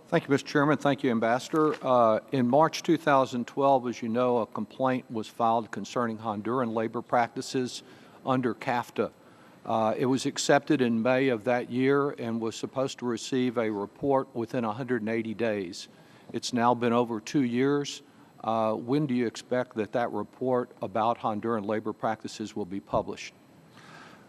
Thank you, Mr. Chairman. Thank you, Ambassador. In March 2012, as you know, a complaint was filed concerning Honduran labor practices under CAFTA. It was accepted in May of that year and was supposed to receive a report within 180 days. It's now been over 2 years. When do you expect that report about Honduran labor practices will be published?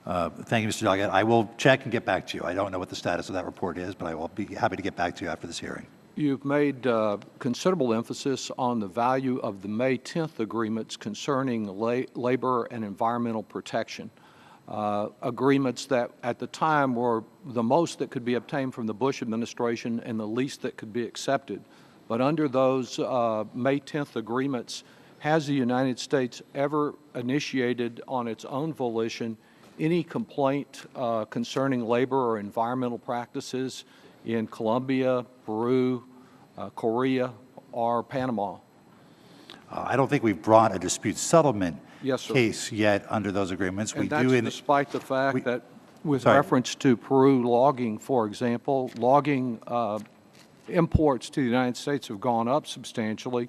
Thank you, Mr. Doggett. I will check and get back to you. I don't know what the status of that report is, but I will be happy to get back to you after this hearing. You've made considerable emphasis on the value of the May 10th agreements concerning labor and environmental protection. Agreements that at the time were the most that could be obtained from the Bush administration and the least that could be accepted. But under those May 10th agreements, has the United States ever initiated on its own volition any complaint concerning labor or environmental practices in Colombia, Peru, Korea, or Panama? I don't think we've brought a dispute settlement Yes, sir. case yet under those agreements. And that's despite the fact that with Sorry. reference to Peru logging, for example, logging imports to the United States have gone up substantially,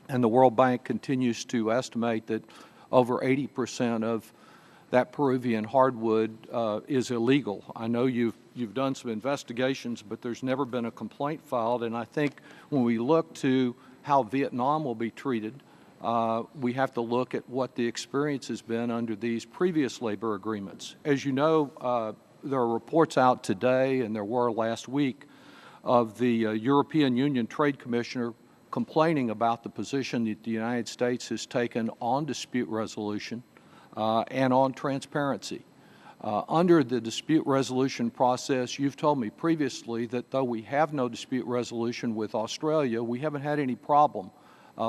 and the World Bank continues to estimate that over 80% of that Peruvian hardwood is illegal. I know you've done some investigations, but there's never been a complaint filed, and I think when we look to how Vietnam will be treated, we have to look at what the experience has been under these previous labor agreements. As you know, there are reports out today, and there were last week, of the European Union Trade Commissioner complaining about the position that the United States has taken on dispute resolution and on transparency. Under the dispute resolution process, you've told me previously that though we have no dispute resolution with Australia, we haven't had any problem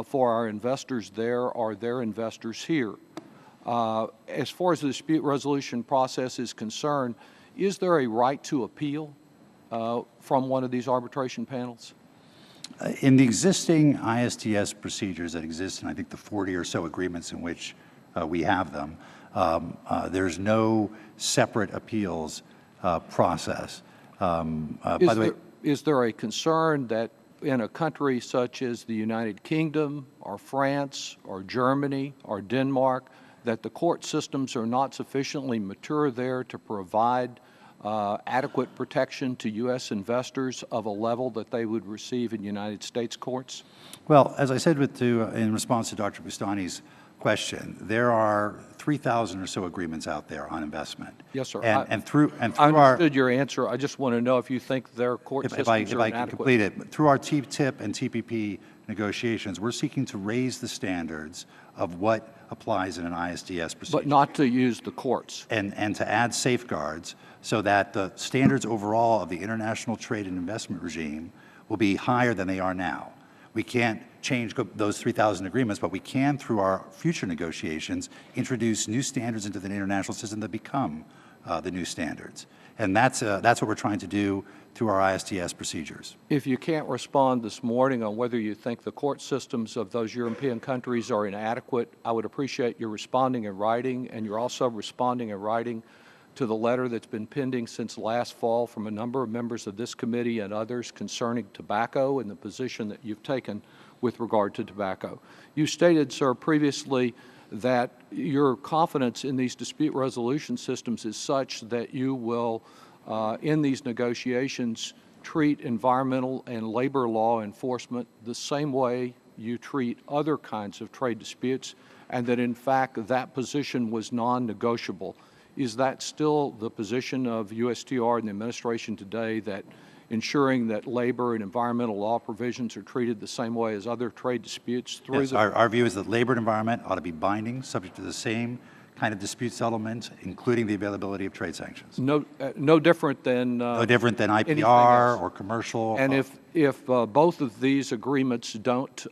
for our investors there or their investors here. As far as the dispute resolution process is concerned, is there a right to appeal from one of these arbitration panels? In the existing ISDS procedures that exist, and I think the 40 or so agreements in which we have them, there's no separate appeals process. By the way, is there a concern that in a country such as the United Kingdom or France or Germany or Denmark, that the court systems are not sufficiently mature there to provide adequate protection to U.S. investors of a level that they would receive in United States courts? Well, as I said in response to Dr. Bustani's question, there are 3,000 or so agreements out there on investment. Yes, sir. And through I understood your answer. I just want to know if you think their court systems are inadequate. If I can complete it, through our TTIP and TPP negotiations, we're seeking to raise the standards of what applies in an ISDS procedure. But not to use the courts. And to add safeguards so that the standards overall of the international trade and investment regime will be higher than they are now. We can't change those 3,000 agreements, but we can, through our future negotiations, introduce new standards into the international system that become the new standards. And that's what we're trying to do through our ISDS procedures. If you can't respond this morning on whether you think the court systems of those European countries are inadequate, I would appreciate your responding in writing, and you're also responding in writing to the letter that's been pending since last fall from a number of members of this committee and others concerning tobacco and the position that you've taken with regard to tobacco. You stated, sir, previously that your confidence in these dispute resolution systems is such that you will, in these negotiations, treat environmental and labor law enforcement the same way you treat other kinds of trade disputes, and that, in fact, that position was non-negotiable. Is that still the position of USTR and the administration today, that ensuring that labor and environmental law provisions are treated the same way as other trade disputes? Yes, our view is that labor and environment ought to be binding, subject to the same kind of dispute settlement, including the availability of trade sanctions. No different than no different than IPR or commercial. And if both of these agreements don't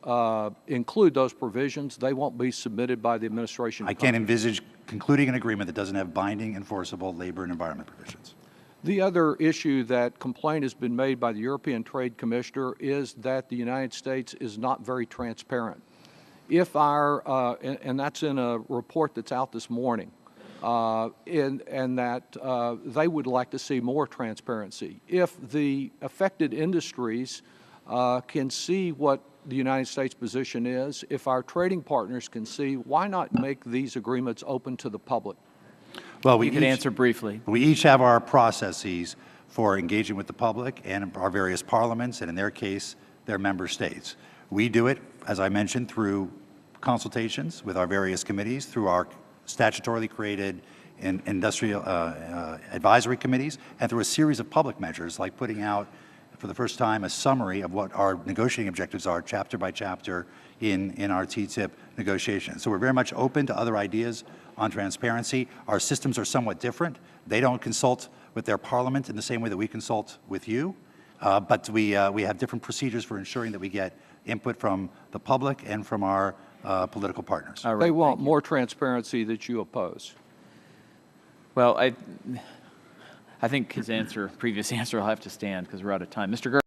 include those provisions, they won't be submitted by the administration. I can't envisage concluding an agreement that doesn't have binding, enforceable labor and environment provisions. The other issue that complaint has been made by the European Trade Commissioner is that the United States is not very transparent. If our, and that's in a report that's out this morning, and that they would like to see more transparency. If the affected industries can see what the United States position is, if our trading partners can see, why not make these agreements open to the public? Well, You could answer briefly. We each have our processes for engaging with the public and our various parliaments, and in their case, their member states. We do it, as I mentioned, through consultations with our various committees, through our statutorily created industrial advisory committees, and through a series of public measures like putting out for the first time a summary of what our negotiating objectives are chapter by chapter in our TTIP negotiations. So we're very much open to other ideas on transparency. Our systems are somewhat different. They don't consult with their parliament in the same way that we consult with you, but we have different procedures for ensuring that we get input from the public and from our political partners. All right, They want thank you. more transparency that you oppose. Well, I think his answer, previous answer, will have to stand because we're out of time. Mr.